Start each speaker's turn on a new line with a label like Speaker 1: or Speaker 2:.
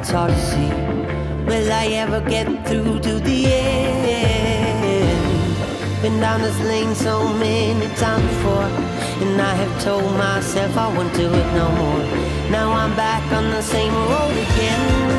Speaker 1: it's hard to see. Will I ever get through to the end? Been down this lane so many times before, and I have told myself I won't do it no more. Now I'm back on the same road again.